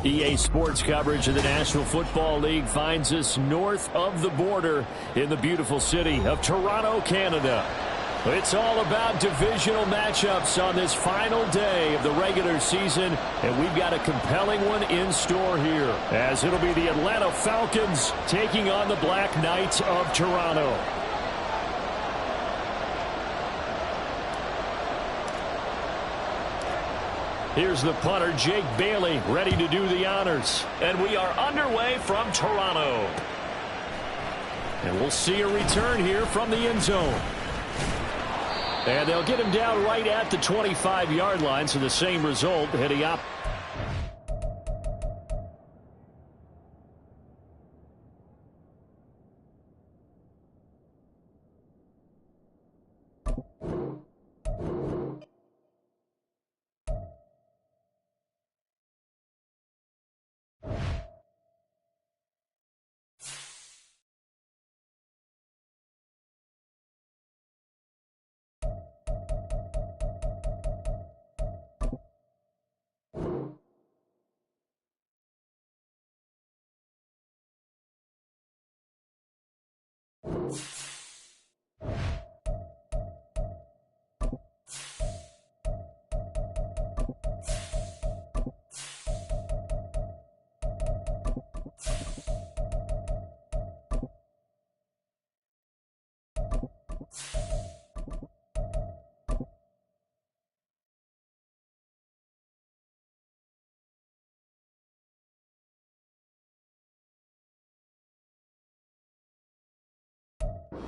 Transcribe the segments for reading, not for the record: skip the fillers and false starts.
EA Sports coverage of the National Football League finds us north of the border in the beautiful city of Toronto, Canada. It's all about divisional matchups on this final day of the regular season, and we've got a compelling one in store here, as it'll be the Atlanta Falcons taking on the Black Knights of Toronto. Here's the punter, Jake Bailey, ready to do the honors. And we are underway from Toronto. And we'll see a return here from the end zone. And they'll get him down right at the 25-yard line, so the same result heading up.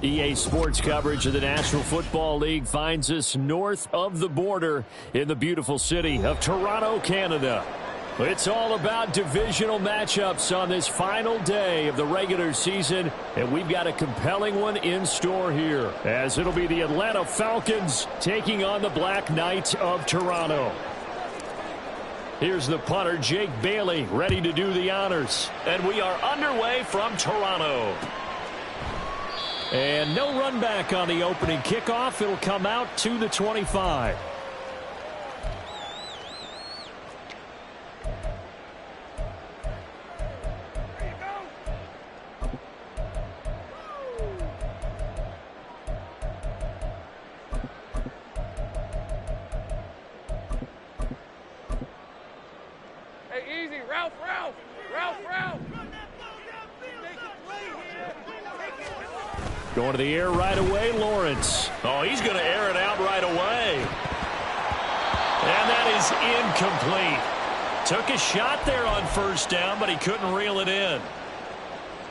EA Sports coverage of the National Football League finds us north of the border in the beautiful city of Toronto, Canada. It's all about divisional matchups on this final day of the regular season, and we've got a compelling one in store here, as it'll be the Atlanta Falcons taking on the Black Knights of Toronto. Here's the punter, Jake Bailey, ready to do the honors. And we are underway from Toronto. And no run back on the opening kickoff. It'll come out to the 25. Hey, easy. Ralph. Going to the air right away, Lawrence. Oh, he's going to air it out right away. And that is incomplete. Took a shot there on first down, but he couldn't reel it in.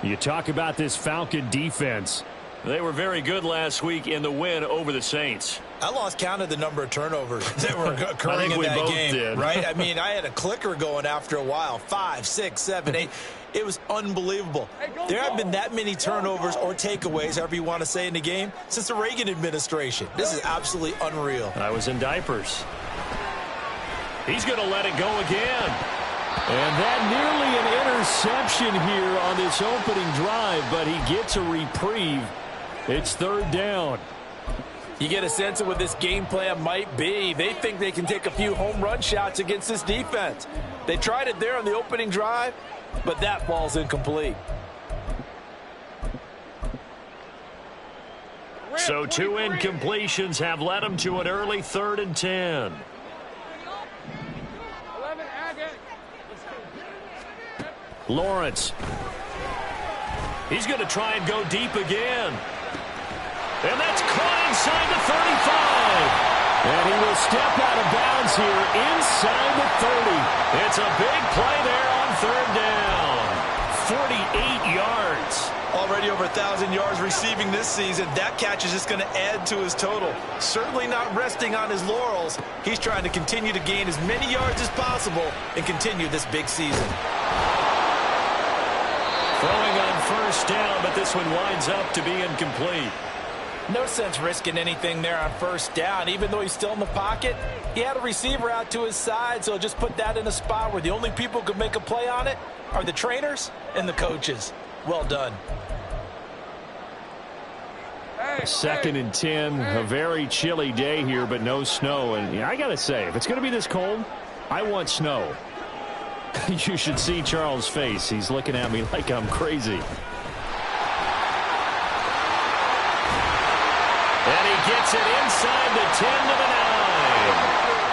You talk about this Falcon defense. They were very good last week in the win over the Saints. I lost count of the number of turnovers that were occurring in that game. Did. Right? I mean, I had a clicker going after a while. 5, 6, 7, 8. It was unbelievable. There have been that many turnovers or takeaways, however you want to say, in the game since the Reagan administration. This is absolutely unreal. I was in diapers. He's going to let it go again. And that nearly an interception here on this opening drive, but he gets a reprieve. It's third down. You get a sense of what this game plan might be. They think they can take a few home run shots against this defense. They tried it there on the opening drive, but that ball's incomplete. So 2 incompletions have led him to an early 3rd and 10. Lawrence. He's going to try and go deep again. And that's caught inside the 35. And he will step out of bounds here inside the 30. It's a big play there on 3rd down. 48 yards. Already over 1,000 yards receiving this season. That catch is just going to add to his total. Certainly not resting on his laurels. He's trying to continue to gain as many yards as possible and continue this big season. Throwing on first down, but this one winds up to be incomplete. No sense risking anything there on first down. Even though he's still in the pocket, he had a receiver out to his side, so just put that in a spot where the only people who could make a play on it are the trainers and the coaches. Well done. 2nd and 10, a very chilly day here, but no snow. And I got to say, if it's going to be this cold, I want snow. You should see Charles' face. He's looking at me like I'm crazy. And he gets it inside the 10 to the 9.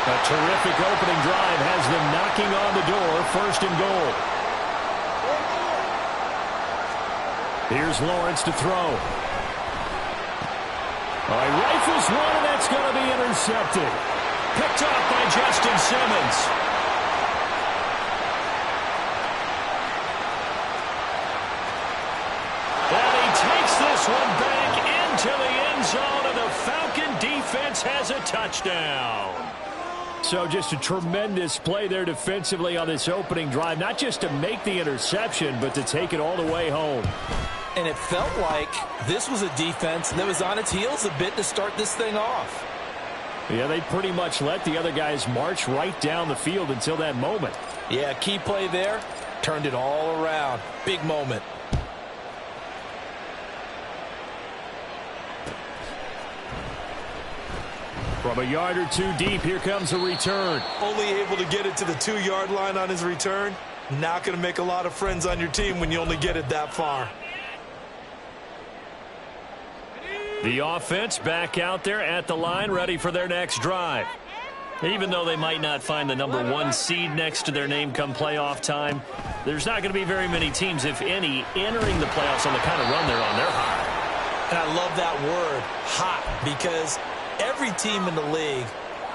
A terrific opening drive has them knocking on the door, first and goal. Here's Lawrence to throw. All right, rifles one, and that's going to be intercepted. Picked up by Justin Simmons. And he takes this one back into the end zone, and the Falcon defense has a touchdown. So just a tremendous play there defensively on this opening drive, not just to make the interception, but to take it all the way home. And it felt like this was a defense that was on its heels a bit to start this thing off. Yeah, they pretty much let the other guys march right down the field until that moment. Yeah, key play there, turned it all around. Big moment. From a yard or two deep, here comes a return. Only able to get it to the 2-yard line on his return. Not going to make a lot of friends on your team when you only get it that far. The offense back out there at the line, ready for their next drive. Even though they might not find the #1 seed next to their name come playoff time, there's not going to be very many teams, if any, entering the playoffs on the kind of run they're on. They're hot. And I love that word, hot, because every team in the league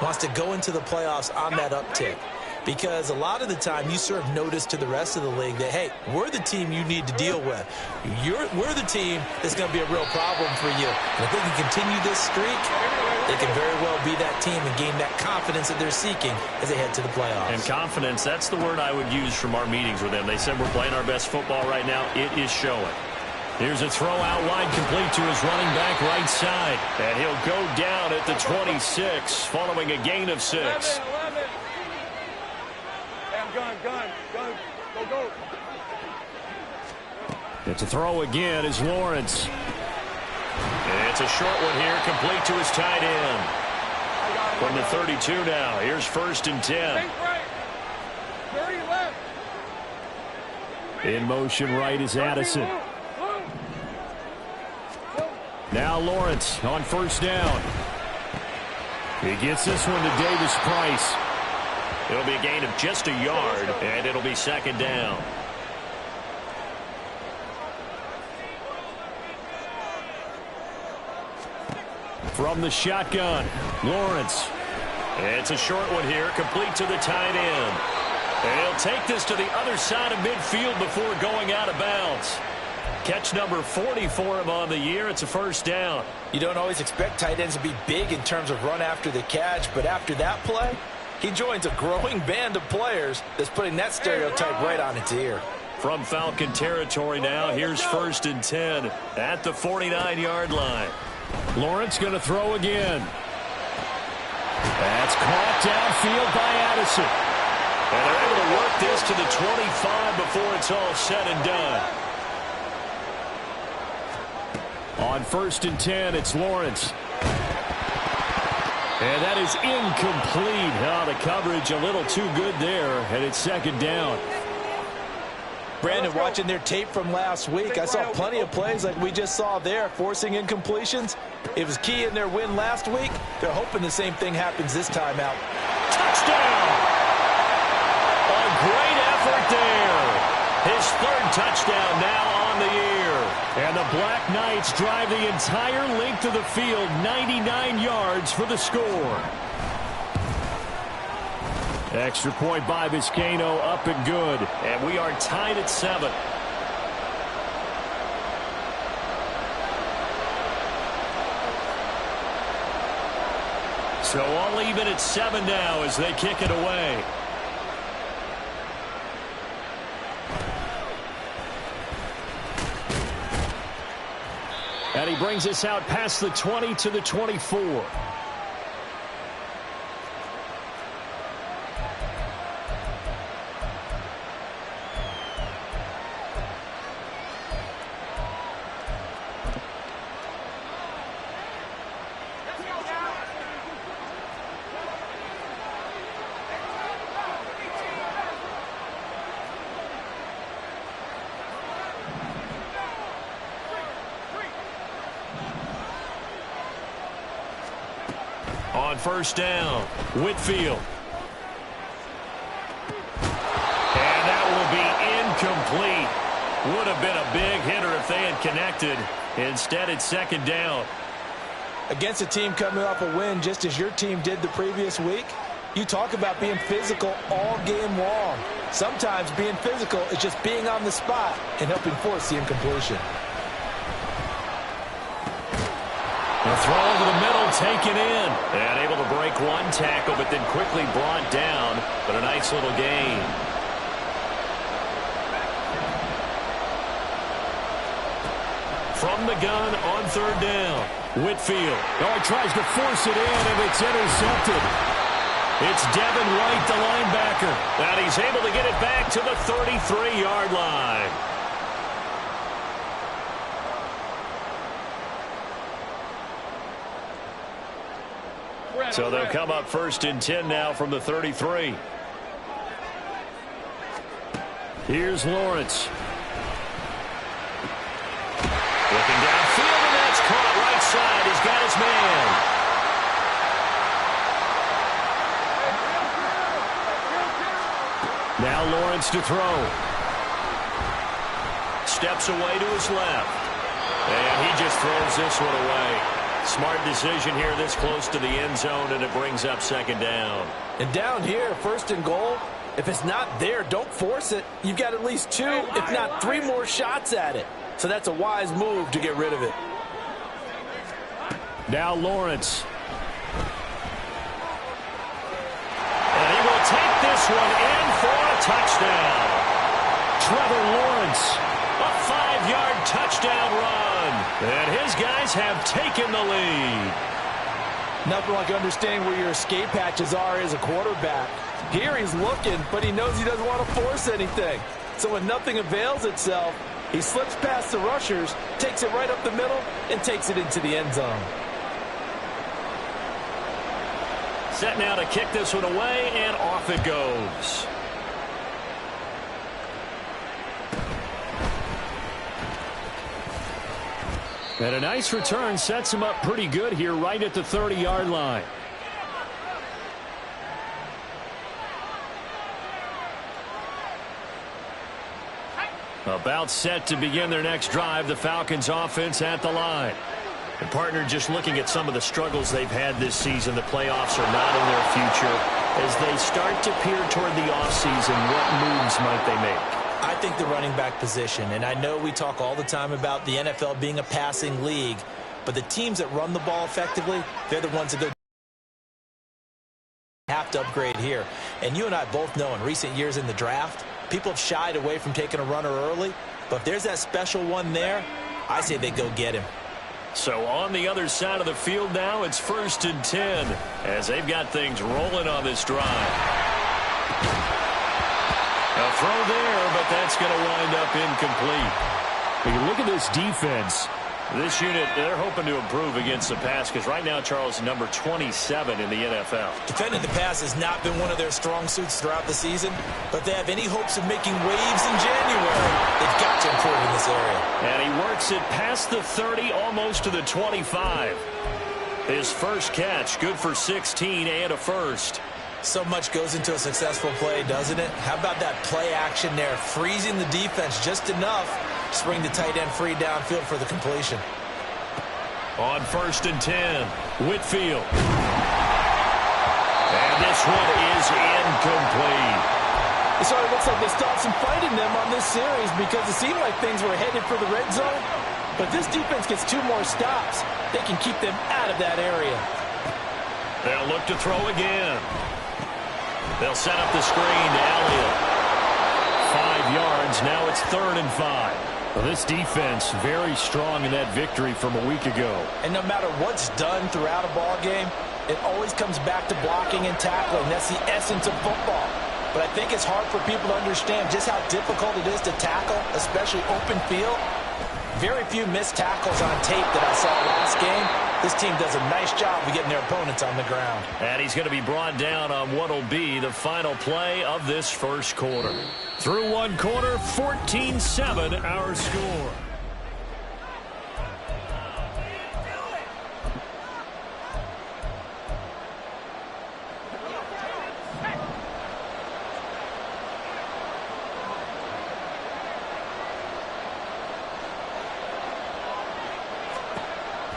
wants to go into the playoffs on that uptick. Because a lot of the time you serve notice to the rest of the league that, hey, we're the team you need to deal with. We're the team that's going to be a real problem for you. And if they can continue this streak, they can very well be that team and gain that confidence that they're seeking as they head to the playoffs. And confidence, that's the word I would use from our meetings with them. They said we're playing our best football right now. It is showing. Here's a throw out wide, complete to his running back right side. And he'll go down at the 26 following a gain of 6. 11. Gun. Go. It's a throw again is Lawrence. And it's a short one here, complete to his tight end. From the 32 now, here's 1st and 10. 30 left. In motion right is Addison. Now Lawrence on 1st down. He gets this one to Davis Price. It'll be a gain of just a yard, and it'll be 2nd down. From the shotgun, Lawrence. It's a short one here, complete to the tight end. And he'll take this to the other side of midfield before going out of bounds. Catch number 40 for him on the year. It's a 1st down. You don't always expect tight ends to be big in terms of run after the catch, but after that play, he joins a growing band of players that's putting that stereotype right on its ear. From Falcon territory now, here's 1st and 10 at the 49-yard line. Lawrence going to throw again. That's caught downfield by Addison. And they're able to work this to the 25 before it's all said and done. On 1st and 10, it's Lawrence. And that is incomplete. The coverage a little too good there, and it's 2nd down. Brandon, watching their tape from last week, I saw plenty of plays like we just saw there, forcing incompletions. It was key in their win last week. They're hoping the same thing happens this time out. Touchdown! A great effort there. His 3rd touchdown now on the year. And the Black Knights drive the entire length of the field, 99 yards for the score. Extra point by Vizcaino, up and good. And we are tied at 7. So all even at 7 now as they kick it away. And he brings us out past the 20 to the 24. on first down. Whitfield. And that will be incomplete. Would have been a big hitter if they had connected. Instead, it's second down. Against a team coming off a win just as your team did the previous week, you talk about being physical all game long. Sometimes being physical is just being on the spot and helping force the incompletion. The throw to the middle, taken in. And able to break one tackle, but then quickly brought down. But a nice little gain. From the gun on third down. Whitfield. Oh, he tries to force it in, and it's intercepted. It's Devin White, the linebacker. And he's able to get it back to the 33-yard line. So they'll come up first and 10 now from the 33. Here's Lawrence. Looking downfield, and that's caught right side. He's got his man. Now Lawrence to throw. Steps away to his left. And he just throws this one away. Smart decision here this close to the end zone, and it brings up second down. And down here, first and goal, if it's not there, don't force it. You've got at least 2, if not 3 more shots at it. So that's a wise move to get rid of it. Now Lawrence. And he will take this one in for a touchdown. Trevor Lawrence, a 5-yard touchdown run. And his guys have taken the lead. Nothing like understanding where your escape hatches are as a quarterback. Here he's looking, but he knows he doesn't want to force anything. So when nothing avails itself, he slips past the rushers, takes it right up the middle, and takes it into the end zone. Set now to kick this one away, and off it goes. And a nice return sets him up pretty good here right at the 30-yard line. About set to begin their next drive, the Falcons offense at the line. And partner, just looking at some of the struggles they've had this season, the playoffs are not in their future. As they start to peer toward the offseason, what moves might they make? I think the running back position, and I know we talk all the time about the NFL being a passing league, but the teams that run the ball effectively, they're the ones that go have to upgrade here. And you and I both know in recent years in the draft, people have shied away from taking a runner early, but if there's that special one there, I say they go get him. So on the other side of the field now, it's first and 10 as they've got things rolling on this drive. A throw there, but that's going to wind up incomplete. When you look at this defense, this unit, they're hoping to improve against the pass because right now, Charles, number 27 in the NFL. Defending the pass has not been one of their strong suits throughout the season, but if they have any hopes of making waves in January, they've got to improve in this area. And he works it past the 30, almost to the 25. His first catch, good for 16 and a first. So much goes into a successful play, doesn't it? How about that play action there, freezing the defense just enough to bring the tight end free downfield for the completion. On first and 10, Whitfield. And this one is incomplete. So it looks like they stopped some fight in them on this series because it seemed like things were headed for the red zone. But this defense gets 2 more stops. They can keep them out of that area. They'll look to throw again. They'll set up the screen to Elliott. 5 yards. Now it's 3rd and 5. Well, this defense very strong in that victory from a week ago. And no matter what's done throughout a ball game, it always comes back to blocking and tackling. That's the essence of football. But I think it's hard for people to understand just how difficult it is to tackle, especially open field. Very few missed tackles on tape that I saw last game. This team does a nice job of getting their opponents on the ground. And he's going to be brought down on what will be the final play of this first quarter. Through one quarter, 14-7 our score.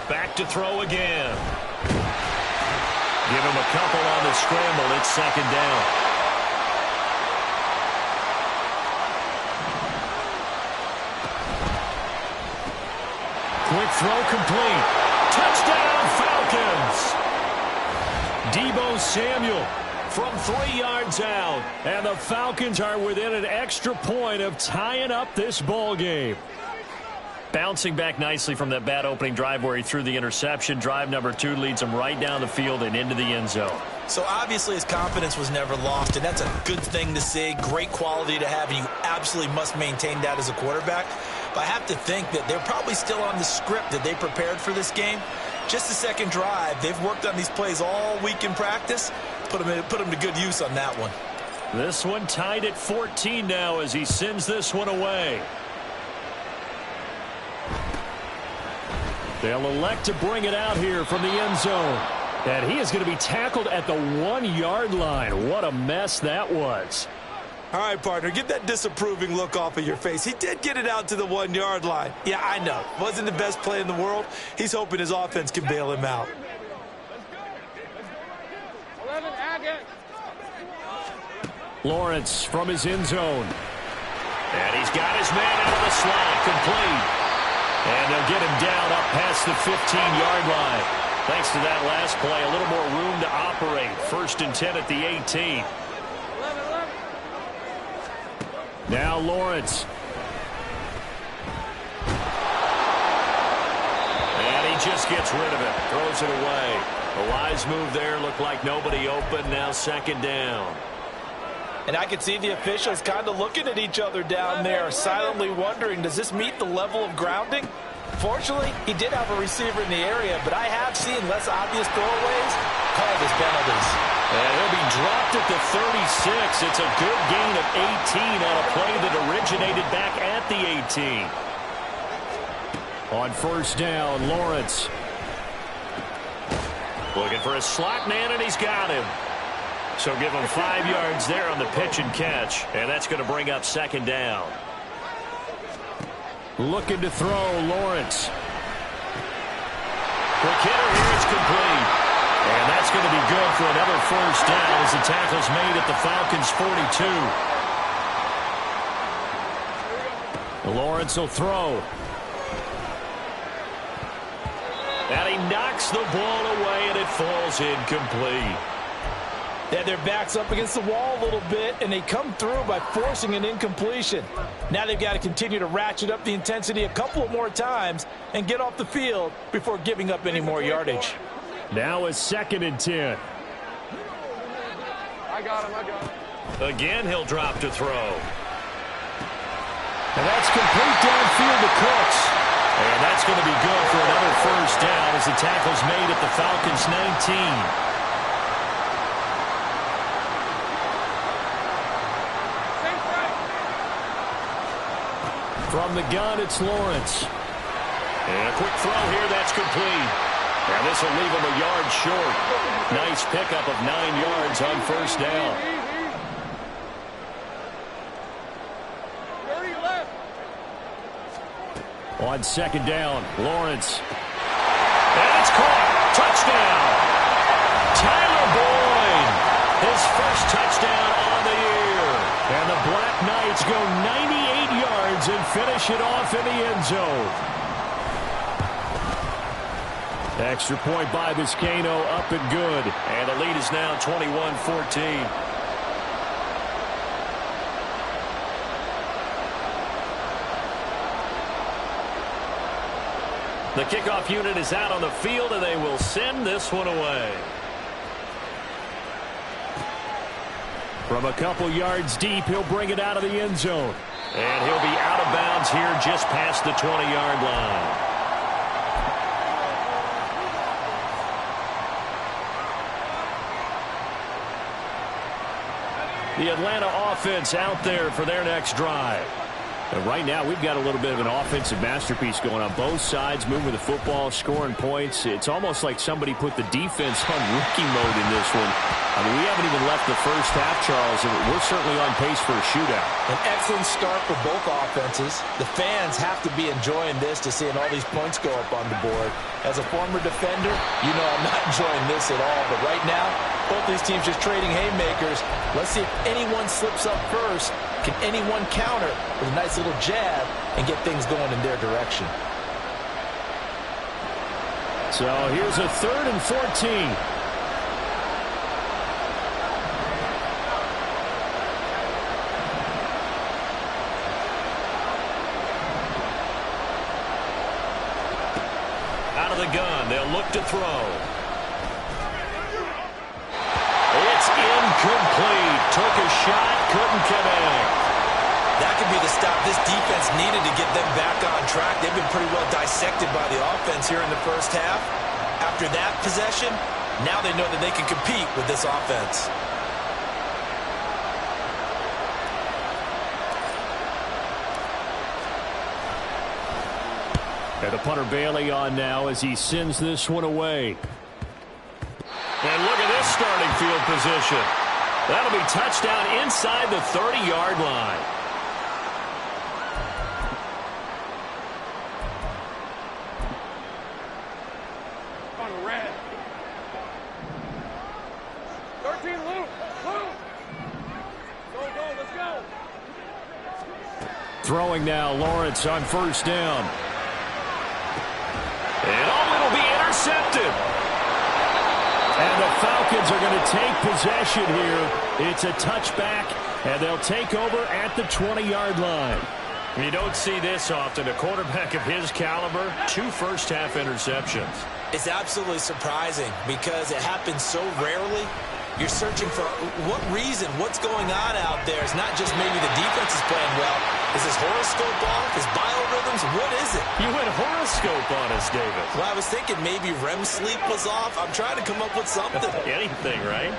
Back to throw again. Give him a couple on the scramble. It's second down. Quick throw complete. Touchdown, Falcons. Deebo Samuel from 3 yards out. And the Falcons are within an extra point of tying up this ball game. Bouncing back nicely from that bad opening drive where he threw the interception. Drive number 2 leads him right down the field and into the end zone. So obviously his confidence was never lost, and that's a good thing to see. Great quality to have, and you absolutely must maintain that as a quarterback. But I have to think that they're probably still on the script that they prepared for this game. Just the second drive. They've worked on these plays all week in practice. Put them to good use on that one. This one tied at 14 now as he sends this one away. They'll elect to bring it out here from the end zone. And he is going to be tackled at the 1-yard line. What a mess that was. All right, partner, get that disapproving look off of your face. He did get it out to the 1-yard line. Yeah, I know. Wasn't the best play in the world. He's hoping his offense can bail him out. Lawrence from his end zone. And he's got his man out of the slot. Complete. And they'll get him down up past the 15-yard line. Thanks to that last play, a little more room to operate. 1st and 10 at the 18. Now Lawrence. And he just gets rid of it. Throws it away. A wise move there. Looked like nobody open. Now second down. And I can see the officials kind of looking at each other down there, silently wondering, does this meet the level of grounding? Fortunately, he did have a receiver in the area, but I have seen less obvious throwaways called as penalties. And he'll be dropped at the 36. It's a good gain of 18 on a play that originated back at the 18. On 1st down, Lawrence. Looking for a slot man, and he's got him. So give him 5 yards there on the pitch and catch. And that's going to bring up second down. Looking to throw, Lawrence. Quick hitter here, it's complete. And that's going to be good for another 1st down as the tackle's made at the Falcons' 42. Lawrence will throw. And he knocks the ball away, and it falls incomplete. Yeah, their back's up against the wall a little bit, and they come through by forcing an incompletion. Now they've got to continue to ratchet up the intensity a couple of more times and get off the field before giving up any more yardage. Now it's 2nd and 10. I got him. Again, he'll drop to throw. And that's complete downfield to Cooks. And that's going to be good for another 1st down as the tackle's made at the Falcons' 19. From the gun, it's Lawrence. And a quick throw here, that's complete. And this will leave him a yard short. Nice pickup of 9 yards on 1st down. 30 left. On 2nd down, Lawrence. And it's caught. Touchdown. Tyler Boyd. His first touchdown on the year. And the Black Knights go 98 yards and finish it off in the end zone. Extra point by Vizcaino, up and good. And the lead is now 21-14. The kickoff unit is out on the field, and they will send this one away. From a couple yards deep, he'll bring it out of the end zone. And he'll be out of bounds here just past the 20-yard line. The Atlanta offense out there for their next drive. And right now, we've got a little bit of an offensive masterpiece going on both sides, moving the football, scoring points. It's almost like somebody put the defense on rookie mode in this one. I mean, we haven't even left the first half, Charles, and we're certainly on pace for a shootout. An excellent start for both offenses. The fans have to be enjoying this to seeing all these points go up on the board. As a former defender, you know I'm not enjoying this at all. But right now, both these teams just trading haymakers. Let's see if anyone slips up first. Can anyone counter with a nice little jab and get things going in their direction? So here's a 3rd and 14. Out of the gun, they'll look to throw. It's incomplete. Took a shot, couldn't connect. That could be the stop this defense needed to get them back on track. They've been pretty well dissected by the offense here in the first half. After that possession, now they know that they can compete with this offense. And the punter Bailey on now as he sends this one away. And look at this starting field position. That'll be touchdown inside the 30-yard line. On the red. 13, Luke. Go, let's go. Throwing now, Lawrence on first down. And it'll be intercepted. And the Falcons are going to take possession here. It's a touchback, and they'll take over at the 20-yard line. You don't see this often. A quarterback of his caliber, 2 first-half interceptions. It's absolutely surprising because it happens so rarely. You're searching for what reason, what's going on out there. It's not just maybe the defense is playing well. Is his horoscope off? His biorhythms? What is it? You went horoscope on us, David. Well, I was thinking maybe REM sleep was off. I'm trying to come up with something. Anything, right?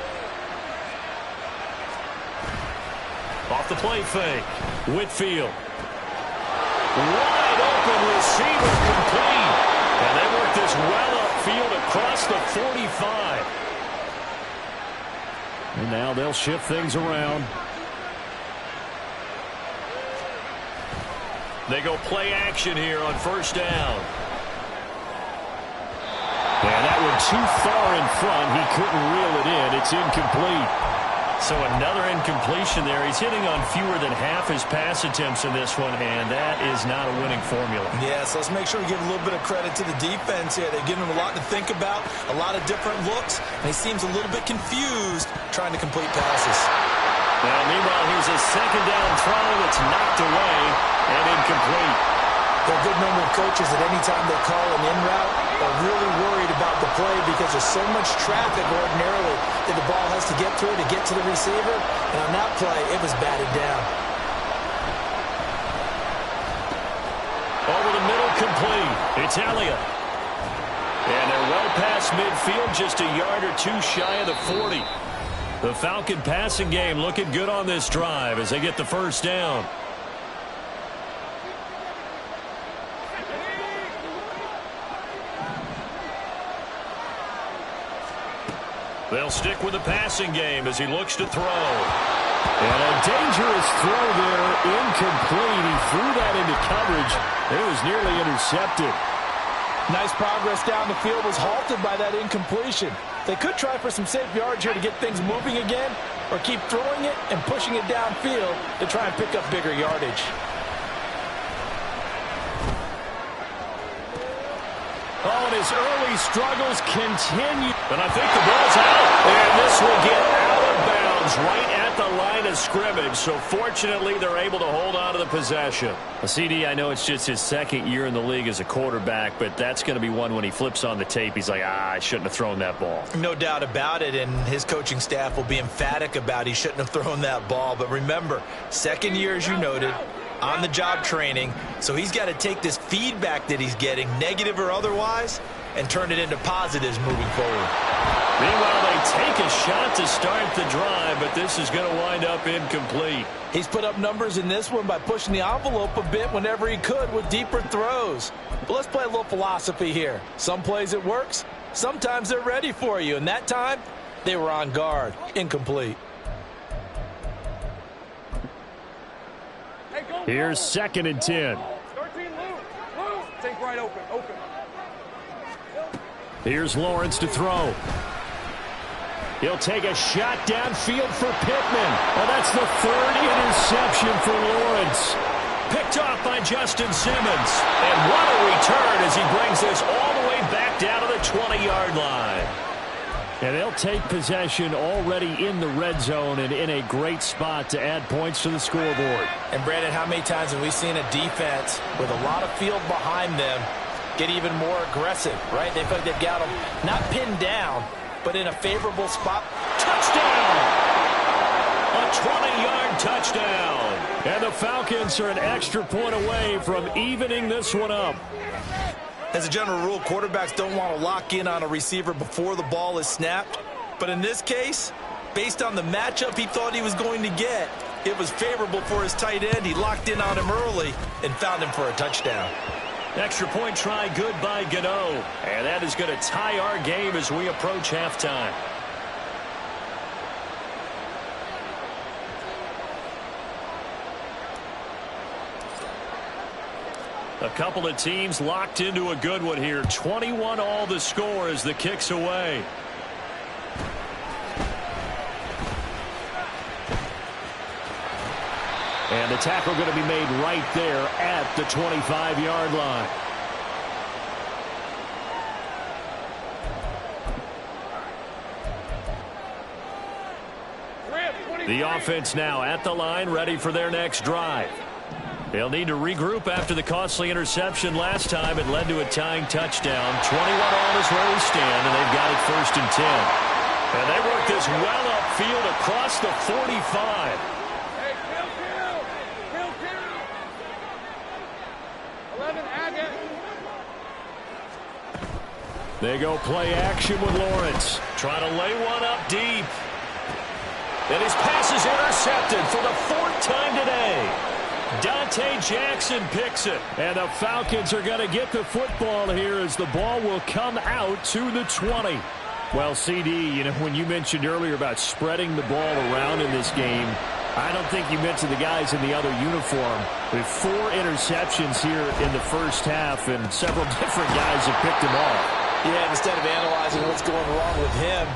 Off the play fake. Whitfield. Wide open receiver complete. And they work this well upfield across the 45. And now they'll shift things around. They go play action here on first down. And that one too far in front. He couldn't reel it in. It's incomplete. So another incompletion there. He's hitting on fewer than half his pass attempts in this one, and that is not a winning formula. Yeah, so let's make sure we give a little bit of credit to the defense here. They've given him a lot to think about, a lot of different looks, and he seems a little bit confused trying to complete passes. Well, meanwhile, here's a second down throw that's knocked away and incomplete. There are a good number of coaches that any time they call an in route are really worried about the play because there's so much traffic ordinarily that the ball has to get through to get to the receiver. And on that play, it was batted down. Over the middle, complete. It's Elliott. And they're well past midfield, just a yard or two shy of the 40. The Falcon passing game looking good on this drive as they get the first down. They'll stick with the passing game as he looks to throw. And a dangerous throw there, incomplete. He threw that into coverage. It was nearly intercepted. Nice progress down the field, was halted by that incompletion. They could try for some safe yards here to get things moving again, or keep throwing it and pushing it downfield to try and pick up bigger yardage. Oh, and his early struggles continue. And I think the ball's out. And this will get out of bounds right at the line of scrimmage. So fortunately, they're able to hold on to the possession. CD, I know it's just his second year in the league as a quarterback, but that's going to be one when he flips on the tape. He's like, I shouldn't have thrown that ball. No doubt about it, and his coaching staff will be emphatic about he shouldn't have thrown that ball. But remember, second year, as you noted, on-the-job training, so he's got to take this feedback that he's getting, negative or otherwise, and turn it into positives moving forward. Meanwhile, they take a shot to start the drive, but this is going to wind up incomplete. He's put up numbers in this one by pushing the envelope a bit whenever he could with deeper throws. But let's play a little philosophy here. Some plays it works, sometimes they're ready for you, and that time they were on guard. Incomplete. Here's 2nd and 10. 13 Lou. Take right open. Here's Lawrence to throw. He'll take a shot downfield for Pittman. Oh, that's the 3rd interception for Lawrence. Picked off by Justin Simmons. And what a return as he brings this all the way back down to the 20-yard line. And they'll take possession already in the red zone and in a great spot to add points to the scoreboard. And, Brandon, how many times have we seen a defense with a lot of field behind them get even more aggressive, right? They feel like they've got them not pinned down, but in a favorable spot. Touchdown! A 20-yard touchdown. And the Falcons are an extra point away from evening this one up. As a general rule, quarterbacks don't want to lock in on a receiver before the ball is snapped. But in this case, based on the matchup he thought he was going to get, it was favorable for his tight end. He locked in on him early and found him for a touchdown. Extra point try good by Gano. And that is going to tie our game as we approach halftime. A couple of teams locked into a good one here. 21 all the score as the kick's away. And the tackle going to be made right there at the 25-yard line. The offense now at the line, ready for their next drive. They'll need to regroup after the costly interception last time. It led to a tying touchdown. 21 all is where we stand, and they've got it 1st and 10. And they work this well upfield across the 45. Hey, kill. 11, Agate. They go play action with Lawrence. Trying to lay one up deep. And his pass is intercepted for the 4th time today. Dante Jackson picks it. And the Falcons are going to get the football here as the ball will come out to the 20. Well, CD, you know, when you mentioned earlier about spreading the ball around in this game, I don't think you mentioned the guys in the other uniform. With 4 interceptions here in the first half, and several different guys have picked them off. Yeah, instead of analyzing what's going wrong with him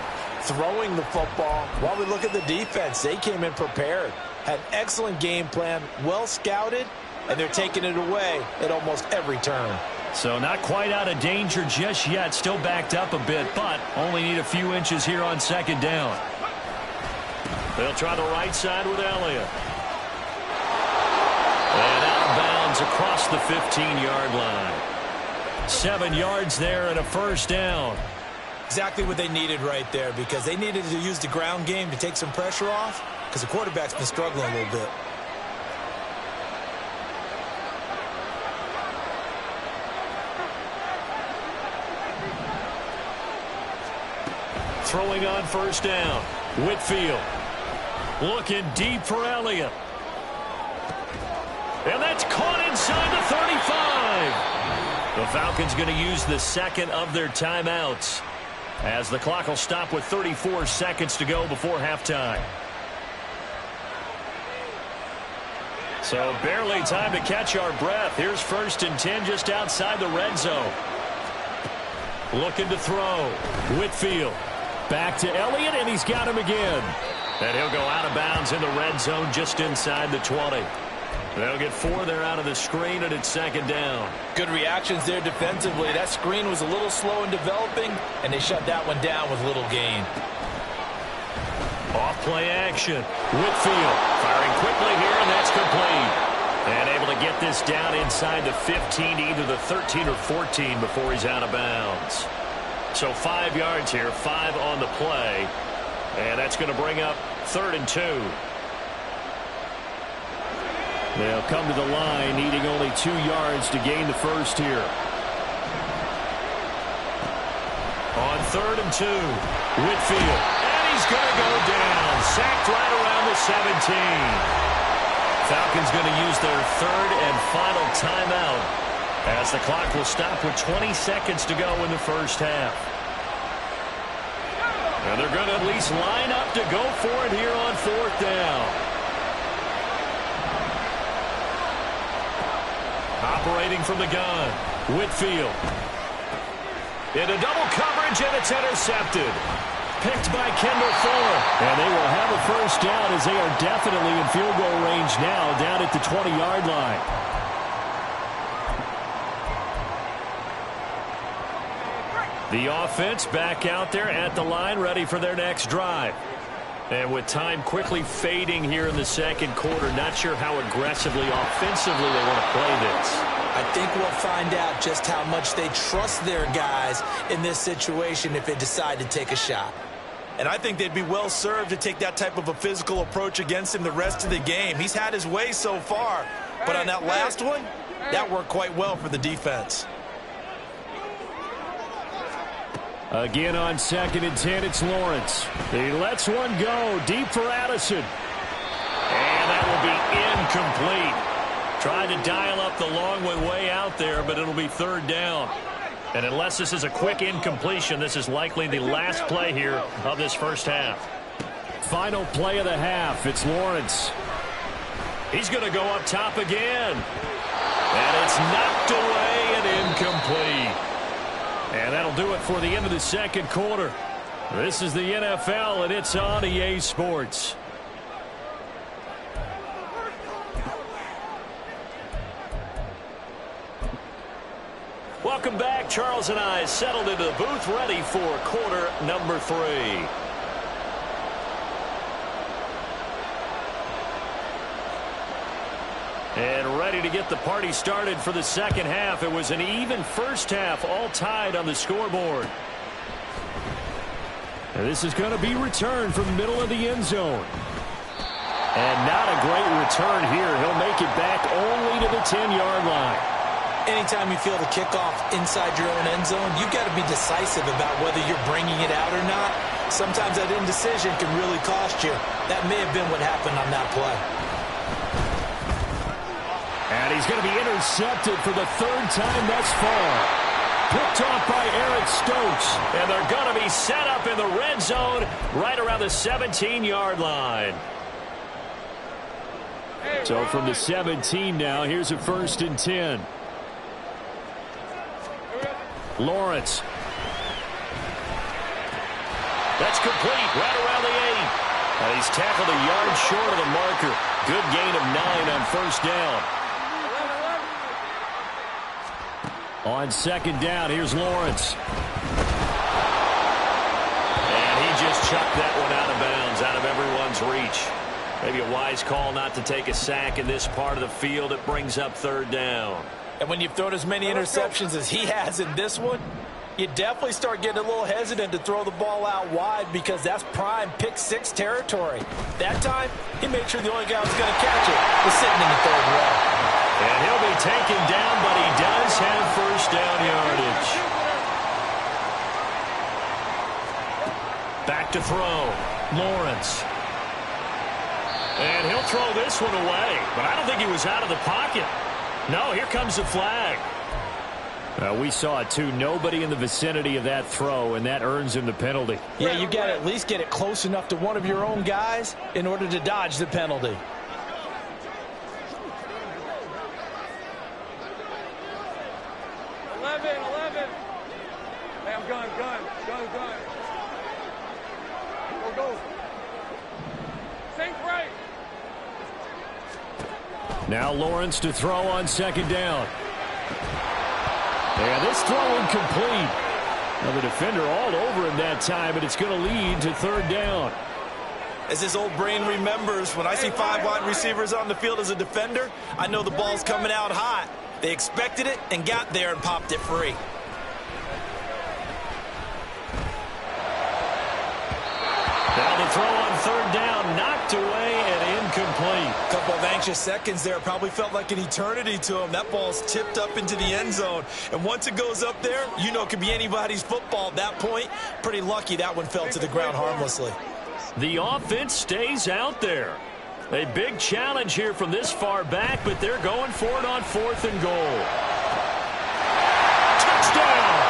throwing the football, while we look at the defense, they came in prepared. Had an excellent game plan, well scouted, and they're taking it away at almost every turn. So not quite out of danger just yet. Still backed up a bit, but only need a few inches here on 2nd down. They'll try the right side with Elliott. And out of bounds across the 15-yard line. 7 yards there and a 1st down. Exactly what they needed right there, because they needed to use the ground game to take some pressure off, because the quarterback's been struggling a little bit. Throwing on 1st down. Whitfield looking deep for Elliott. And that's caught inside the 35. The Falcons going to use the 2nd of their timeouts, as the clock will stop with 34 seconds to go before halftime. So barely time to catch our breath. Here's 1st and 10 just outside the red zone. Looking to throw. Whitfield. Back to Elliott, and he's got him again. And he'll go out of bounds in the red zone just inside the 20. They'll get 4 there out of the screen, and it's 2nd down. Good reactions there defensively. That screen was a little slow in developing, and they shut that one down with little gain. Off play action. Whitfield firing quickly here, and that's complete. And able to get this down inside the 15 to either the 13 or 14 before he's out of bounds. So 5 yards here, 5 on the play. And that's going to bring up 3rd and 2. They'll come to the line, needing only 2 yards to gain the 1st here. On 3rd and 2, Whitfield. And he's going to go down. Sacked right around the 17. Falcons going to use their 3rd and final timeout as the clock will stop with 20 seconds to go in the first half. And they're going to at least line up to go for it here on 4th down. Operating from the gun, Whitfield. Into double coverage, and it's intercepted. Picked by Kendall Fuller. And they will have a first down as they are definitely in field goal range now, down at the 20-yard line. The offense back out there at the line, ready for their next drive. And with time quickly fading here in the second quarter, not sure how aggressively, offensively they want to play this. I think we'll find out just how much they trust their guys in this situation if they decide to take a shot. And I think they'd be well served to take that type of a physical approach against him the rest of the game. He's had his way so far, but on that last one, that worked quite well for the defense. Again on 2nd and 10, it's Lawrence. He lets one go deep for Addison. And that will be incomplete. Tried to dial up the long one way out there, but it'll be 3rd down. And unless this is a quick incompletion, this is likely the last play here of this first half. Final play of the half, it's Lawrence. He's going to go up top again. And it's knocked away and incomplete. And that'll do it for the end of the second quarter. This is the NFL, and it's on EA Sports. Welcome back. Charles and I settled into the booth, ready for quarter number 3. And ready to get the party started for the second half. It was an even first half, all tied on the scoreboard. And this is going to be returned from the middle of the end zone. And not a great return here. He'll make it back only to the 10-yard line. Anytime you feel the kickoff inside your own end zone, you've got to be decisive about whether you're bringing it out or not. Sometimes that indecision can really cost you. That may have been what happened on that play. And he's going to be intercepted for the 3rd time thus far. Picked off by Eric Stokes. And they're going to be set up in the red zone right around the 17-yard line. So from the 17 now, here's a 1st and 10. Lawrence. That's complete right around the 8. And he's tackled a yard short of the marker. Good gain of 9 on 1st down. On 2nd down, here's Lawrence. And he just chucked that one out of bounds, out of everyone's reach. Maybe a wise call not to take a sack in this part of the field. It brings up 3rd down. And when you've thrown as many interceptions as he has in this one, you definitely start getting a little hesitant to throw the ball out wide because that's prime pick 6 territory. That time, he made sure the only guy who was going to catch it was sitting in the 3rd row. And he'll be taken down, but he does have first down yardage. Back to throw. Lawrence. And he'll throw this one away, but I don't think he was out of the pocket. No, here comes the flag. We saw it too. Nobody in the vicinity of that throw, and that earns him the penalty. Yeah, you got to at least get it close enough to one of your own guys in order to dodge the penalty. Hey, I'm gun. Go. Think right. Now Lawrence to throw on 2nd down. And this throw incomplete. Now the defender all over him that time, and it's going to lead to 3rd down. As his old brain remembers, when I see 5 wide receivers on the field as a defender, I know the ball's coming out hot. They expected it and got there and popped it free. Now the throw on 3rd down, knocked away and incomplete. couple of anxious seconds there. Probably felt like an eternity to him. That ball's tipped up into the end zone. And once it goes up there, you know it could be anybody's football at that point. Pretty lucky that one fell to the ground harmlessly. The offense stays out there. A big challenge here from this far back, but they're going for it on 4th and goal. Touchdown!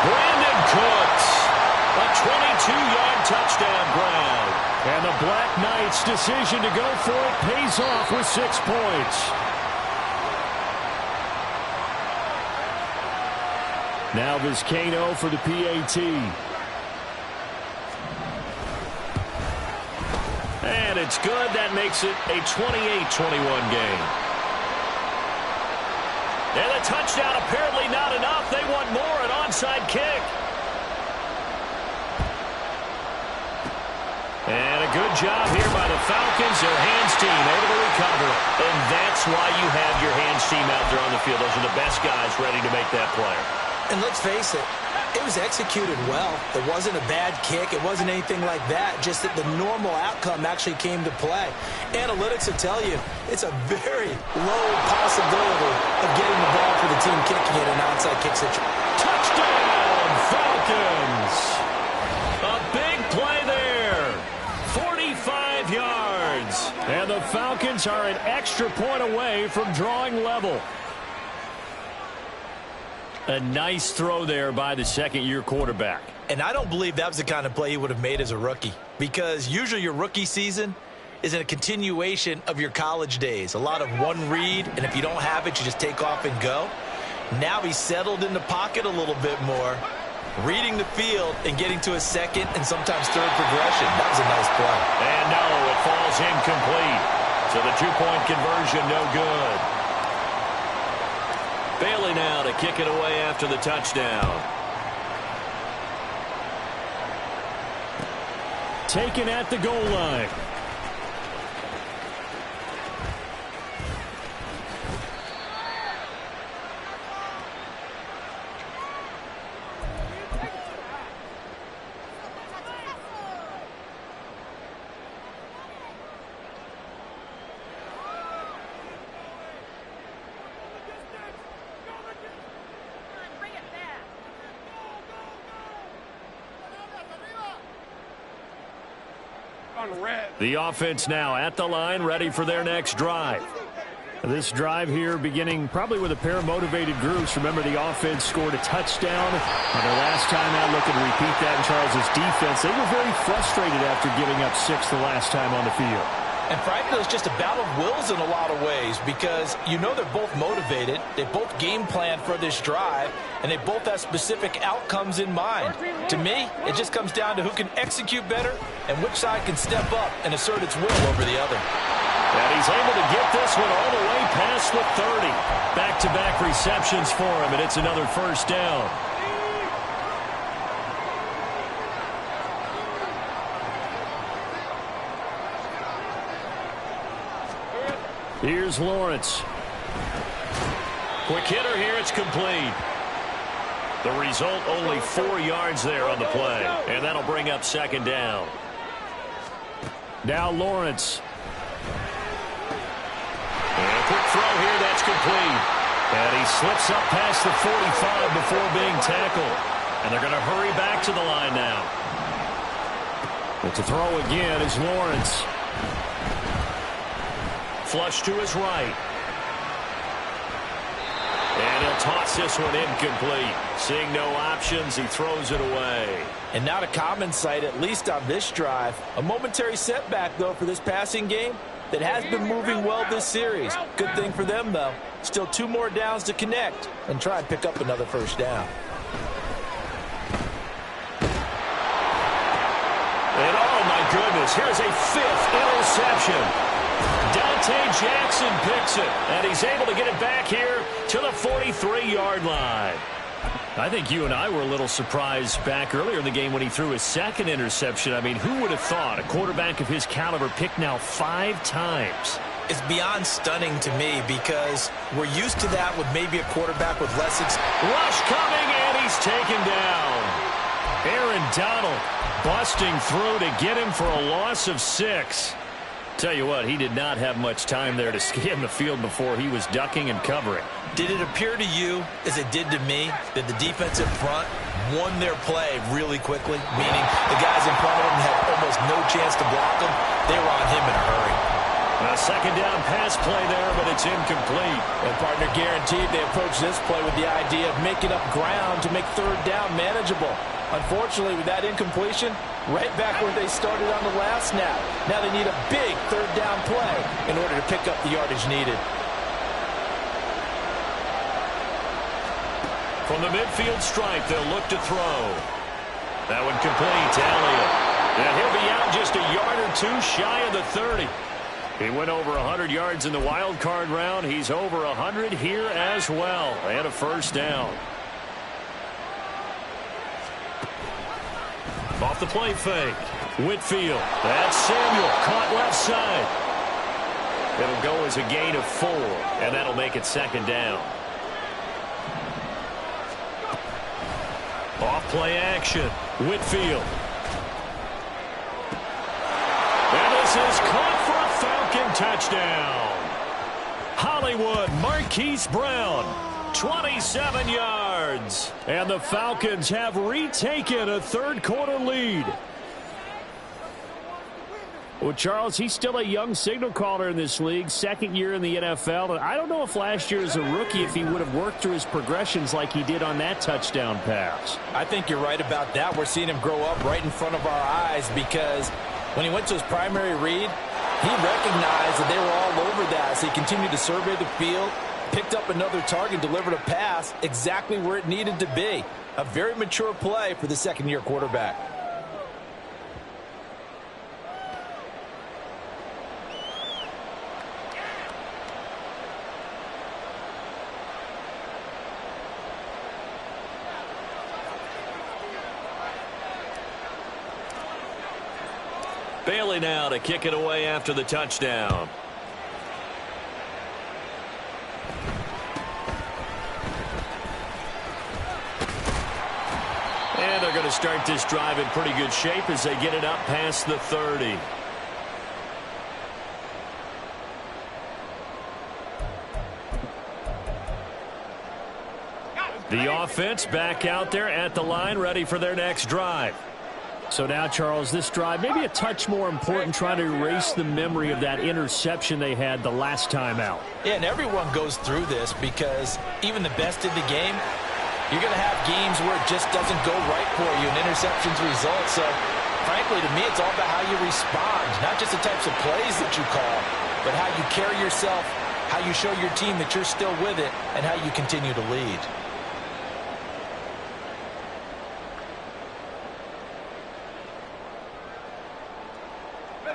Brandon Cooks. A 22-yard touchdown grab. And the Black Knights' decision to go for it pays off with 6 points. Now Vizcaino for the PAT. And it's good. That makes it a 28-21 game. And a touchdown apparently not enough. They want more, an onside kick. And a good job here by the Falcons. Their hands team able to recover. And that's why you have your hands team out there on the field. Those are the best guys ready to make that play. And let's face it, it was executed well. It wasn't a bad kick. It wasn't anything like that. Just that the normal outcome actually came to play. Analytics will tell you it's a very low possibility of getting the ball for the team kicking it an onside kick situation. Touchdown, Falcons! A big play there. 45 yards. And the Falcons are an extra point away from drawing level. A nice throw there by the second-year quarterback. And I don't believe that was the kind of play he would have made as a rookie, because usually your rookie season is in a continuation of your college days. A lot of one read, and if you don't have it, you just take off and go. Now he's settled in the pocket a little bit more, reading the field and getting to a second and sometimes third progression. That was a nice play. And no, it falls incomplete. So the two-point conversion no good. Bailey now to kick it away after the touchdown. Taken at the goal line. The offense now at the line, ready for their next drive. This drive here beginning probably with a pair of motivated groups. Remember, the offense scored a touchdown on their last time out. Looking to repeat that in Charles's defense. They were very frustrated after giving up 6 the last time on the field. And frankly, it's just a battle of wills in a lot of ways, because you know they're both motivated. They both game plan for this drive, and they both have specific outcomes in mind. To me, it just comes down to who can execute better and which side can step up and assert its will over the other. And he's able to get this one all the way past the 30. Back-to-back receptions for him, and it's another first down. Here's Lawrence. Quick hitter here. It's complete. The result, only 4 yards there on the play. And that'll bring up second down. Now Lawrence. And a quick throw here. That's complete. And he slips up past the 45 before being tackled. And they're going to hurry back to the line now. But to throw again is Lawrence. Flush to his right. And he'll toss this one incomplete. Seeing no options, he throws it away. And not a common sight, at least on this drive. A momentary setback, though, for this passing game that has been moving well this series. Good thing for them, though. Still 2 more downs to connect and try and pick up another first down. And oh, my goodness, here's a 5th interception. Dante Jackson picks it, and he's able to get it back here to the 43-yard line. I think you and I were a little surprised back earlier in the game when he threw his 2nd interception. I mean, who would have thought a quarterback of his caliber picked now 5 times? It's beyond stunning to me, because we're used to that with maybe a quarterback with less experience. Rush coming, and he's taken down. Aaron Donald busting through to get him for a loss of 6. Tell you what, he did not have much time there to scan the field before he was ducking and covering. Did it appear to you, as it did to me, that the defensive front won their play really quickly? Meaning the guys in front of him had almost no chance to block him. They were on him in a hurry. A second down pass play there, but it's incomplete. And partner guaranteed they approached this play with the idea of making up ground to make third down manageable. Unfortunately, with that incompletion, right back where they started on the last snap. Now they need a big third down play in order to pick up the yardage needed. From the midfield stripe, they'll look to throw. That one complete to Elliott. And he'll be out just a yard or two shy of the 30. He went over 100 yards in the wild card round. He's over 100 here as well. And a first down. Off the play fake. Whitfield. That's Samuel. Caught left side. It'll go as a gain of 4. And that'll make it second down. Off play action. Whitfield. And this is caught for a Falcon touchdown. Hollywood Marquise Brown. 27 yards. And the Falcons have retaken a third-quarter lead. Well, Charles, he's still a young signal caller in this league, second year in the NFL. And I don't know if last year as a rookie, if he would have worked through his progressions like he did on that touchdown pass. I think you're right about that. We're seeing him grow up right in front of our eyes because when he went to his primary read, he recognized that they were all over that. So he continued to survey the field, picked up another target, delivered a pass exactly where it needed to be. A very mature play for the second-year quarterback. Bailey now to kick it away after the touchdown. And they're going to start this drive in pretty good shape as they get it up past the 30. The offense back out there at the line, ready for their next drive. So now, Charles, this drive maybe a touch more important, trying to erase the memory of that interception they had the last time out. Yeah, and everyone goes through this because even the best in the game, you're going to have games where it just doesn't go right for you and interceptions result. So, frankly, to me, it's all about how you respond, not just the types of plays that you call, but how you carry yourself, how you show your team that you're still with it, and how you continue to lead.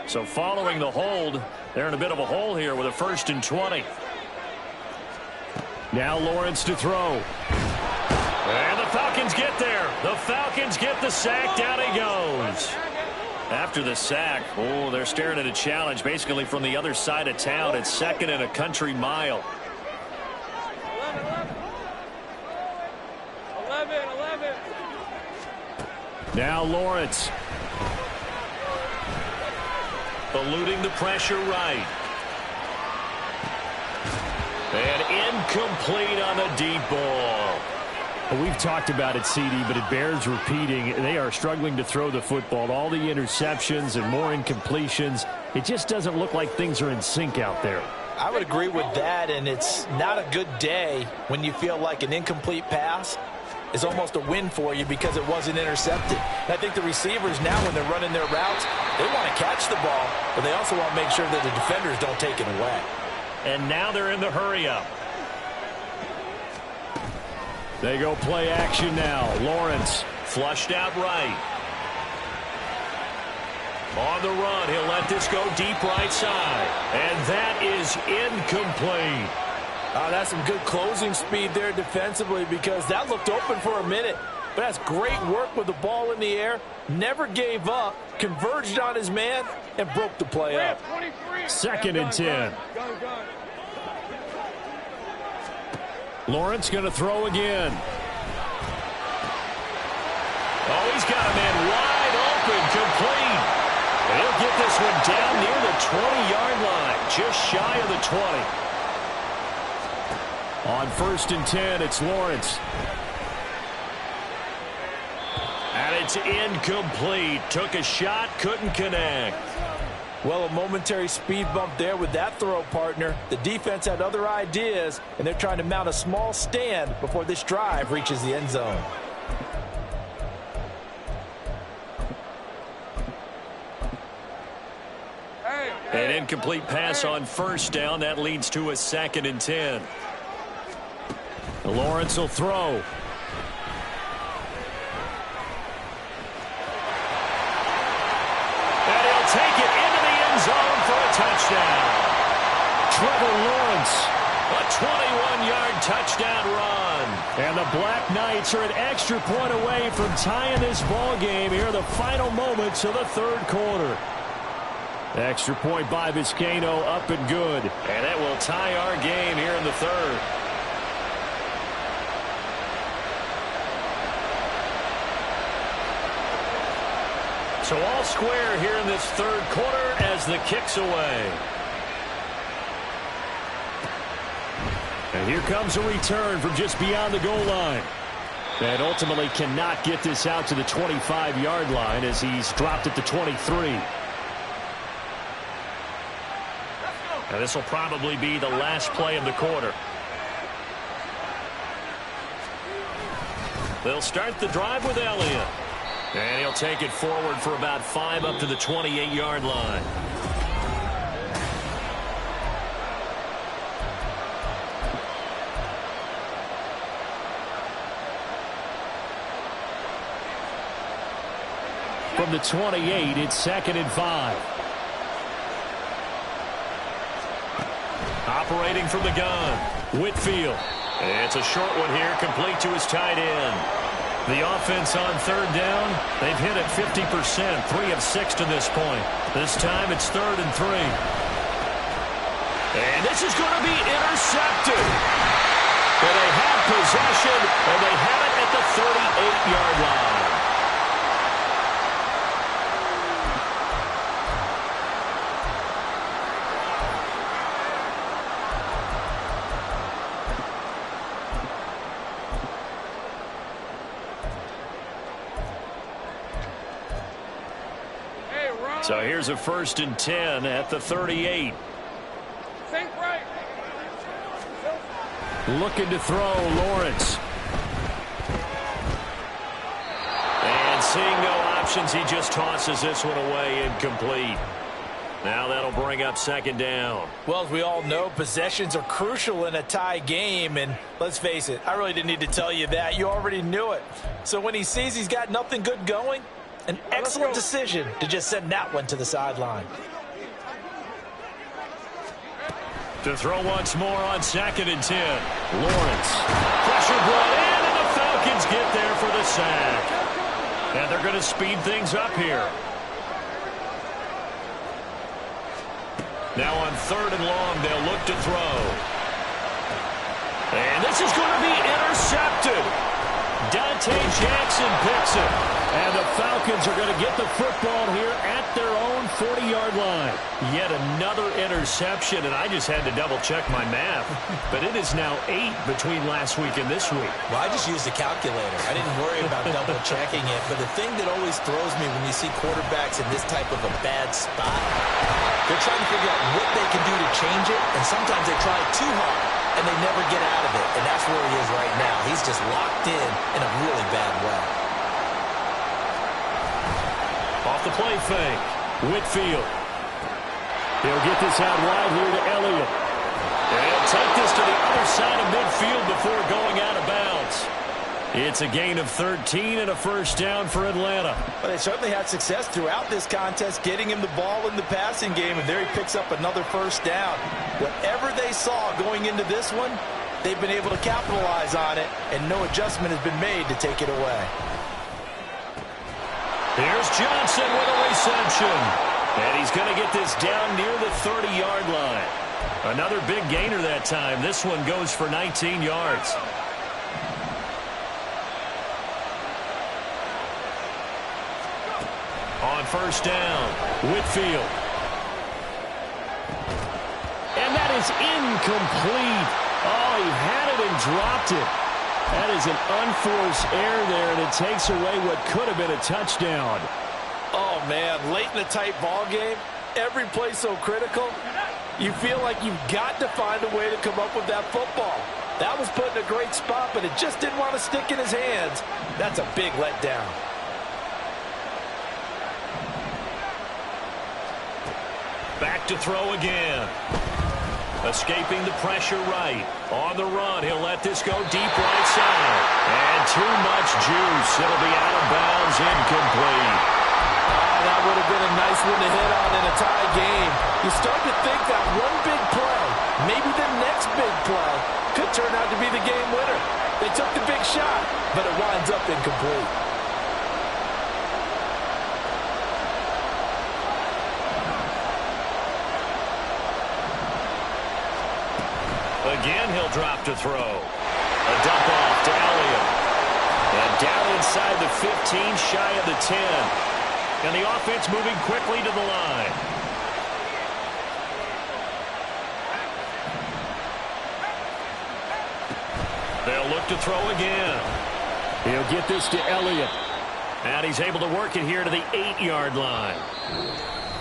So following the hold, they're in a bit of a hole here with a 1st and 20. Now Lawrence to throw. And the Falcons get there. The Falcons get the sack. Down he goes. After the sack, oh, they're staring at a challenge basically from the other side of town. It's 2nd and a country mile. 11. Now Lawrence. Eluding the pressure right. And incomplete on the deep ball. Well, we've talked about it, CD, but it bears repeating. They are struggling to throw the football. All the interceptions and more incompletions. It just doesn't look like things are in sync out there. I would agree with that, and it's not a good day when you feel like an incomplete pass is almost a win for you because it wasn't intercepted. And I think the receivers now, when they're running their routes, they want to catch the ball, but they also want to make sure that the defenders don't take it away. And now they're in the hurry-up. They go play action now. Lawrence flushed out right. On the run, he'll let this go deep right side. And that is incomplete. That's some good closing speed there defensively because that looked open for a minute. But that's great work with the ball in the air. Never gave up, converged on his man, and broke the play up. 2nd and 10. Lawrence going to throw again. Oh, he's got a man wide open, complete. He'll get this one down near the 20-yard line, just shy of the 20. On 1st and 10, it's Lawrence. And it's incomplete. Took a shot, couldn't connect. Well, a momentary speed bump there with that throw, partner. The defense had other ideas, and they're trying to mount a small stand before this drive reaches the end zone. An incomplete pass on 1st down. That leads to a 2nd and 10. Lawrence will throw. And he'll take it into the end zone for a touchdown. Trevor Lawrence, a 21-yard touchdown run. And the Black Knights are an extra point away from tying this ball game here in the final moments of the 3rd quarter. Extra point by Vizcaino, up and good. And that will tie our game here in the 3rd. So all square here in this 3rd quarter as the kick's away. And here comes a return from just beyond the goal line. And ultimately cannot get this out to the 25-yard line as he's dropped at the 23. And this will probably be the last play of the quarter. They'll start the drive with Elliott. And he'll take it forward for about 5 up to the 28-yard line. From the 28, it's 2nd and 5. Operating from the gun, Whitfield. It's a short one here, complete to his tight end. The offense on 3rd down, they've hit it 50%, 3 of 6 to this point. This time it's 3rd and 3. And this is going to be intercepted. And they have possession, and they have it at the 38-yard line. So here's a 1st and 10 at the 38. Think right. Looking to throw, Lawrence. And seeing no options, he just tosses this one away, incomplete. Now that'll bring up 2nd down. Well, as we all know, possessions are crucial in a tie game. And let's face it, I really didn't need to tell you that. You already knew it. So when he sees he's got nothing good going, an excellent decision to just send that one to the sideline. To throw once more on 2nd and 10. Lawrence. Pressure brought in, and the Falcons get there for the sack. And they're going to speed things up here. Now on 3rd and long, they'll look to throw. And this is going to be intercepted. Dante Jackson picks it. And the Falcons are going to get the football here at their own 40-yard line. Yet another interception, and I just had to double-check my math. But it is now 8 between last week and this week. Well, I just used a calculator. I didn't worry about double-checking it. But the thing that always throws me when you see quarterbacks in this type of a bad spot, they're trying to figure out what they can do to change it, and sometimes they try too hard, and they never get out of it. And that's where he is right now. He's just locked in a really bad way. Off the play fake, Whitfield. He'll get this out wide here to Elliott. And he'll take this to the other side of midfield before going out of bounds. It's a gain of 13 and a 1st down for Atlanta. But they certainly had success throughout this contest, getting him the ball in the passing game, and there he picks up another 1st down. Whatever they saw going into this one, they've been able to capitalize on it, and no adjustment has been made to take it away. Here's Johnson with a reception. And he's going to get this down near the 30-yard line. Another big gainer that time. This one goes for 19 yards. On 1st down, Whitfield. is incomplete. Oh, he had it and dropped it. That is an unforced error there, and it takes away what could have been a touchdown. Oh, man, late in a tight ball game, every play so critical, you feel like you've got to find a way to come up with that football. That was put in a great spot, but it just didn't want to stick in his hands. That's a big letdown. Back to throw again. Escaping the pressure right. On the run, he'll let this go deep right side. And too much juice. It'll be out of bounds, incomplete. That would have been a nice one to hit on in a tie game. You start to think that one big play, maybe the next big play, could turn out to be the game winner. They took the big shot, but it winds up incomplete. Again, he'll drop to throw. A dump off to Elliott. And down inside the 15, shy of the 10. And the offense moving quickly to the line. They'll look to throw again. He'll get this to Elliott. And he's able to work it here to the 8-yard line.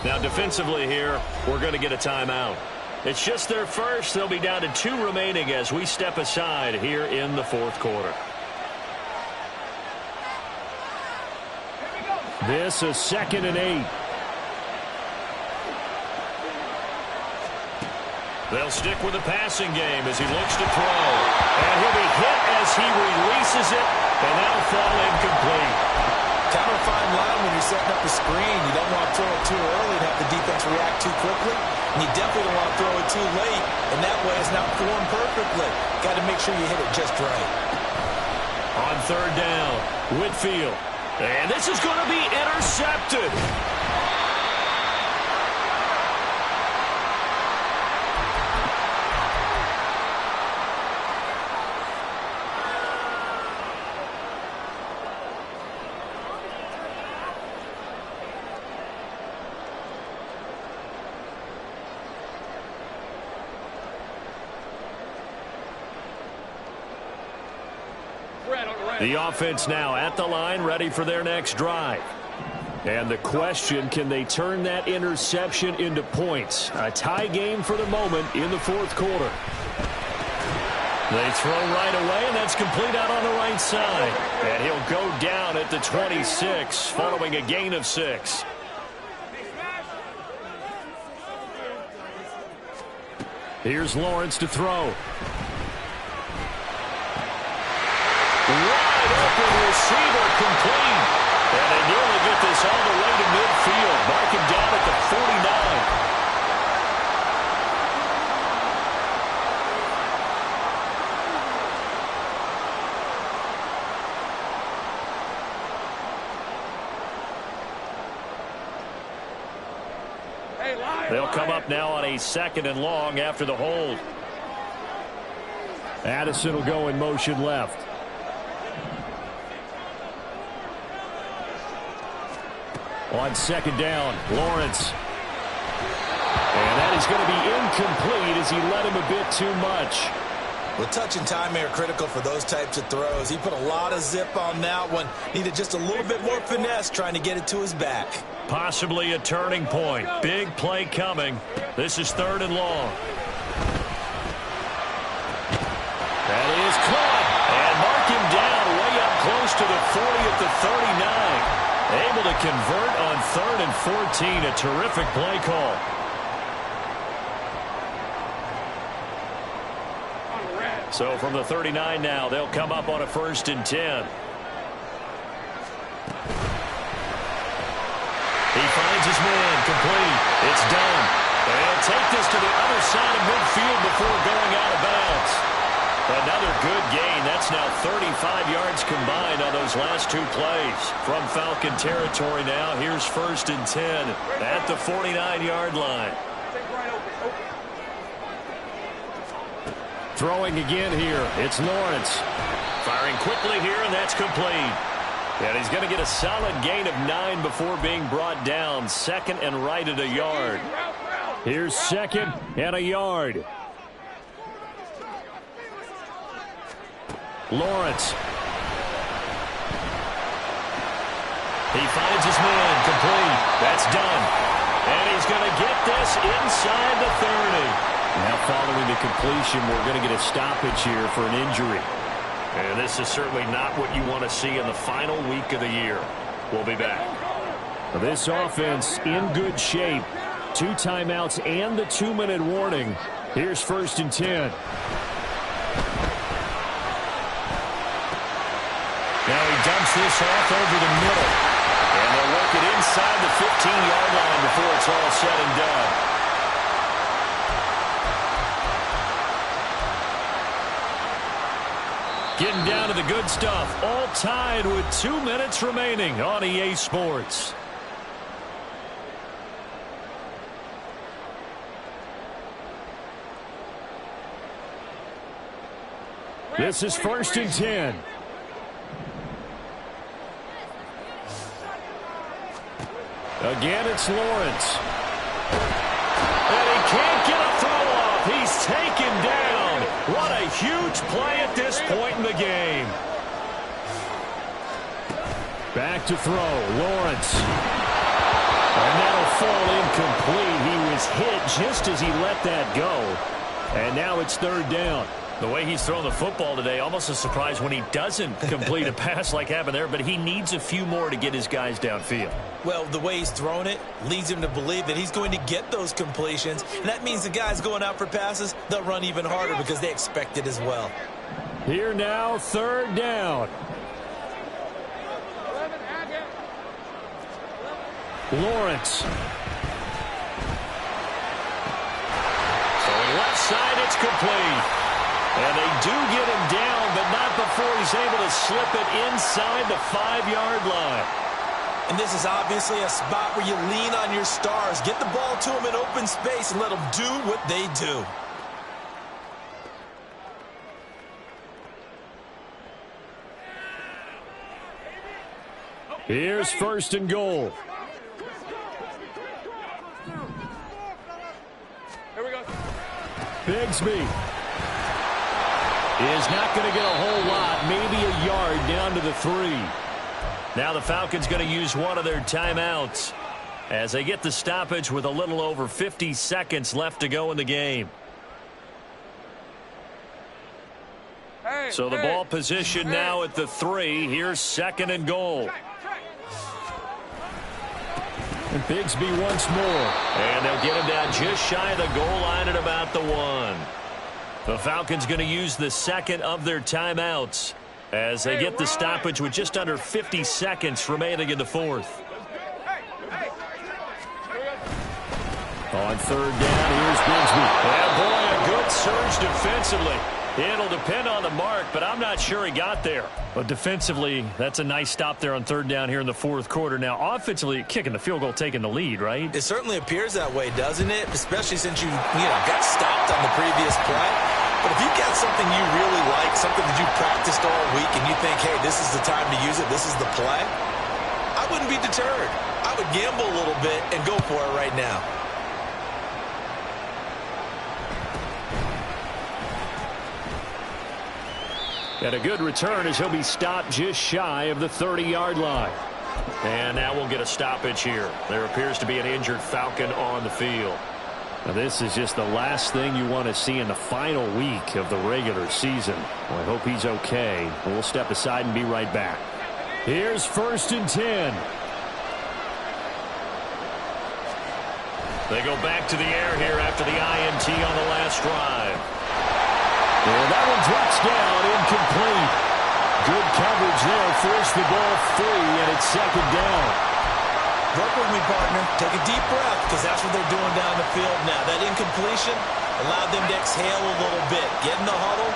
Now defensively here, we're going to get a timeout. It's just their first. They'll be down to 2 remaining as we step aside here in the fourth quarter. This is 2nd and 8. They'll stick with the passing game as he looks to throw. And he'll be hit as he releases it, and that'll fall incomplete. Kind of a fine line when you're setting up a screen. You don't want to throw it too early and have the defense react too quickly. And you definitely don't want to throw it too late, and that way it's not formed perfectly. Got to make sure you hit it just right. On 3rd down, Whitfield. And this is going to be intercepted. The offense now at the line, ready for their next drive. And the question, can they turn that interception into points? A tie game for the moment in the fourth quarter. They throw right away, and that's complete out on the right side. And he'll go down at the 26, following a gain of 6. Here's Lawrence to throw. Wide open receiver, complete. And they nearly get this all the way to midfield. Mark him down at the 49. They'll come up now on a 2nd and long after the hold. Addison will go in motion left. On 2nd down, Lawrence. And that is going to be incomplete as he led him a bit too much. Well, touch and timing are critical for those types of throws. He put a lot of zip on that one. Needed just a little bit more finesse trying to get it to his back. Possibly a turning point. Big play coming. This is 3rd and long. That is caught. And mark him down way up close to the 40 at the 39. Able to convert on 3rd and 14. A terrific play call. So from the 39 now, they'll come up on a 1st and 10. He finds his man, complete. It's done. They'll take this to the other side of midfield before going out of bounds. Another good gain. That's now 35 yards combined on those last 2 plays. From Falcon territory now, here's 1st and 10 at the 49-yard line. Throwing again here, it's Lawrence. Firing quickly here, and that's complete. And he's going to get a solid gain of 9 before being brought down. 2nd and right at a yard. Here's 2nd and a yard. Lawrence. He finds his man, complete. That's done. And he's going to get this inside the 30. Now following the completion, we're going to get a stoppage here for an injury. And this is certainly not what you want to see in the final week of the year. We'll be back. This offense in good shape. 2 timeouts and the 2-minute warning. Here's 1st and 10. Now he dumps this off over the middle. And they'll work it inside the 15-yard line before it's all said and done. Getting down to the good stuff. All tied with 2 minutes remaining on EA Sports. This is 1st and 10. Again, it's Lawrence. And he can't get a throw off. He's taken down. What a huge play at this point in the game. Back to throw. Lawrence. And that'll fall incomplete. He was hit just as he let that go. And now it's 3rd down. The way he's thrown the football today, almost a surprise when he doesn't complete a pass like happened there, but he needs a few more to get his guys downfield. Well, the way he's thrown it leads him to believe that he's going to get those completions, and that means the guys going out for passes, they'll run even harder because they expect it as well. Here now, 3rd down. Lawrence. Going left side, it's complete. And they do get him down, but not before he's able to slip it inside the 5-yard line. And this is obviously a spot where you lean on your stars. Get the ball to them in open space and let them do what they do. Here's 1st and goal. Here we go. Bigsby is not going to get a whole lot, maybe a yard down to the 3. Now the Falcons going to use one of their timeouts as they get the stoppage with a little over 50 seconds left to go in the game. So the ball position now at the 3. Here's 2nd and goal. And Bigsby once more. And they'll get him down just shy of the goal line at about the 1. The Falcons going to use the 2nd of their timeouts as they get the stoppage with just under 50 seconds remaining in the 4th. On 3rd down, here's Bigsby. And boy, a good surge defensively. It'll depend on the mark, but I'm not sure he got there. But defensively, that's a nice stop there on 3rd down here in the 4th quarter. Now, offensively, kicking the field goal, taking the lead, right? It certainly appears that way, doesn't it? Especially since you got stopped on the previous play. But if you got something you really like, something that you practiced all week, and you think, hey, this is the time to use it, this is the play, I wouldn't be deterred. I would gamble a little bit and go for it right now. And a good return as he'll be stopped just shy of the 30-yard line. And now we'll get a stoppage here. There appears to be an injured Falcon on the field. Now this is just the last thing you want to see in the final week of the regular season. Well, I hope he's okay. We'll step aside and be right back. Here's 1st and 10. They go back to the air here after the INT on the last drive. And that one drops down, incomplete. Good coverage there, forced the ball free, and it's 2nd down. Work with me, partner. Take a deep breath, because that's what they're doing down the field now. That incompletion allowed them to exhale a little bit. Get in the huddle,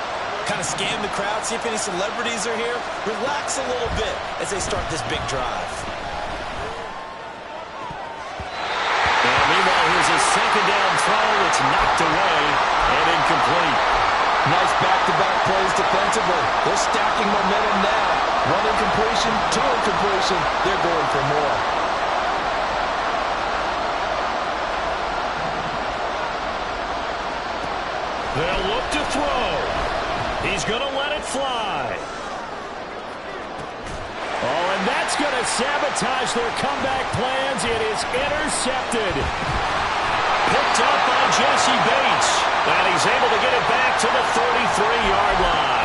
kind of scan the crowd, see if any celebrities are here. Relax a little bit as they start this big drive. And meanwhile, here's a 2nd down throw. It's knocked away and incomplete. Nice back-to-back plays defensively. They're stacking momentum now. 1 incompletion, 2 incompletion. They're going for more. They'll look to throw. He's going to let it fly. Oh, and that's going to sabotage their comeback plans. It is intercepted. Picked up by Jesse Bates. And he's able to get it back to the 33-yard line.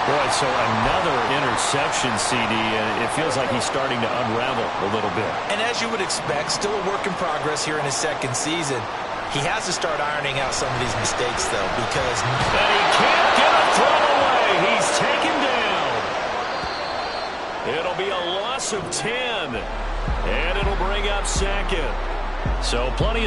Boy, so another interception, CD, and it feels like he's starting to unravel a little bit. And as you would expect, still a work in progress here in his second season. He has to start ironing out some of these mistakes, though, because... And he can't get a throw away. He's taken down. It'll be a loss of 10. And it'll bring up second. So plenty of